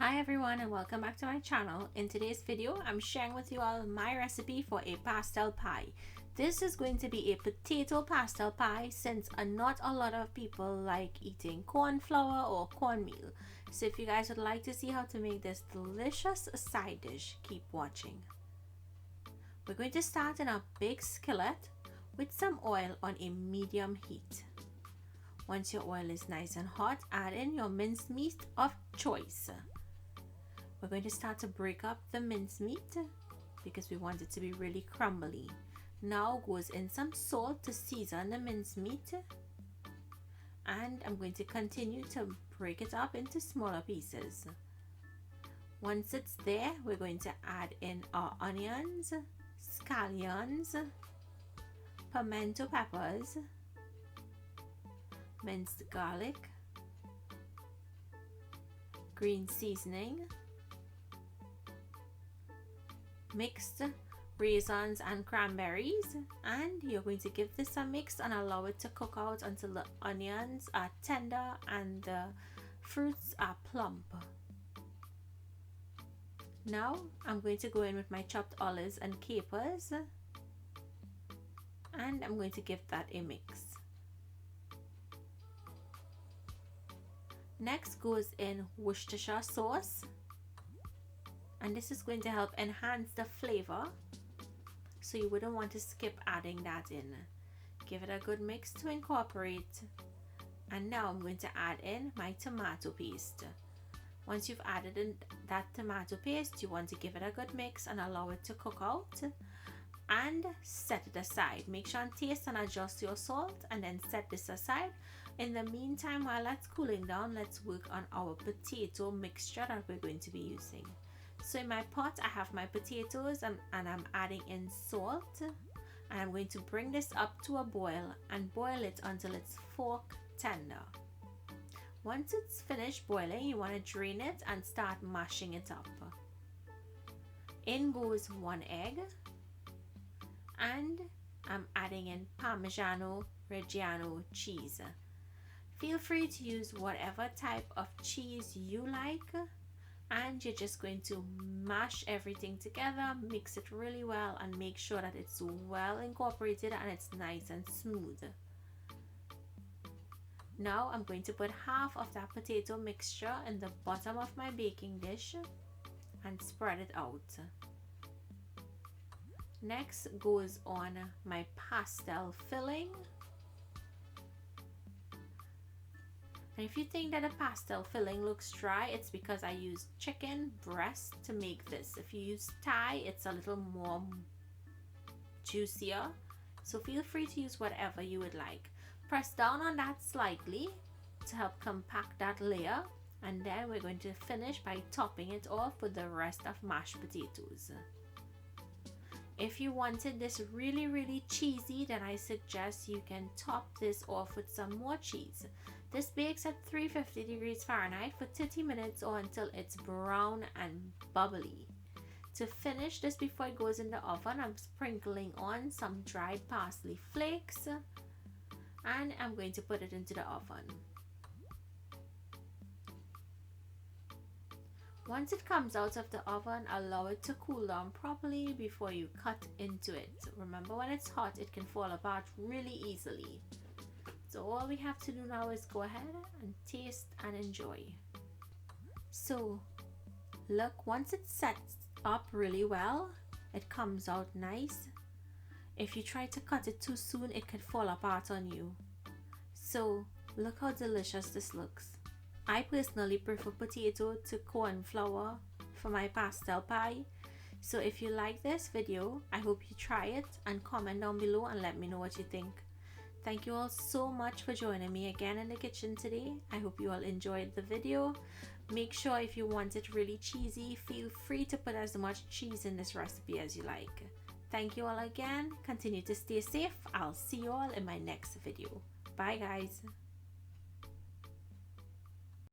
Hi everyone and welcome back to my channel. In today's video I'm sharing with you all my recipe for a pastel pie. This is going to be a potato pastel pie since not a lot of people like eating corn flour or cornmeal. So if you guys would like to see how to make this delicious side dish, keep watching. We're going to start in a big skillet with some oil on a medium heat. Once your oil is nice and hot, add in your minced meat of choice. We're going to start to break up the minced meat because we want it to be really crumbly. Now goes in some salt to season the minced meat, and I'm going to continue to break it up into smaller pieces. Once it's there, we're going to add in our onions, scallions, pimento peppers, minced garlic, green seasoning, mixed raisins and cranberries, and you're going to give this a mix and allow it to cook out until the onions are tender and the fruits are plump. Now I'm going to go in with my chopped olives and capers, and I'm going to give that a mix. Next goes in Worcestershire sauce, and this is going to help enhance the flavor, so you wouldn't want to skip adding that in. Give it a good mix to incorporate. And now I'm going to add in my tomato paste. Once you've added in that tomato paste, you want to give it a good mix and allow it to cook out and set it aside. Make sure and taste and adjust your salt and then set this aside. In the meantime, while that's cooling down, let's work on our potato mixture that we're going to be using. So in my pot I have my potatoes and I'm adding in salt, and I'm going to bring this up to a boil and boil it until it's fork tender. Once it's finished boiling, you want to drain it and start mashing it up. In goes 1 egg, and I'm adding in Parmigiano Reggiano cheese. Feel free to use whatever type of cheese you like, and you're just going to mash everything together, mix it really well, and make sure that it's well incorporated and it's nice and smooth. Now I'm going to put half of that potato mixture in the bottom of my baking dish and spread it out. Next goes on my pastel filling. And if you think that the pastel filling looks dry, it's because I used chicken breast to make this. If you use thigh, it's a little more juicier. So feel free to use whatever you would like. Press down on that slightly to help compact that layer. And then we're going to finish by topping it off with the rest of mashed potatoes. If you wanted this really cheesy, then I suggest you can top this off with some more cheese. This bakes at 350 degrees Fahrenheit for 30 minutes or until it's brown and bubbly. To finish this before it goes in the oven, I'm sprinkling on some dried parsley flakes, and I'm going to put it into the oven. Once it comes out of the oven, allow it to cool down properly before you cut into it. Remember, when it's hot, it can fall apart really easily. So all we have to do now is go ahead and taste and enjoy. So look, once it's set up really well, it comes out nice. If you try to cut it too soon, it could fall apart on you. So look how delicious this looks. I personally prefer potato to corn flour for my pastel pie. So if you like this video, I hope you try it and comment down below and let me know what you think. Thank you all so much for joining me again in the kitchen today. I hope you all enjoyed the video. Make sure if you want it really cheesy, feel free to put as much cheese in this recipe as you like. Thank you all again. Continue to stay safe. I'll see you all in my next video. Bye guys.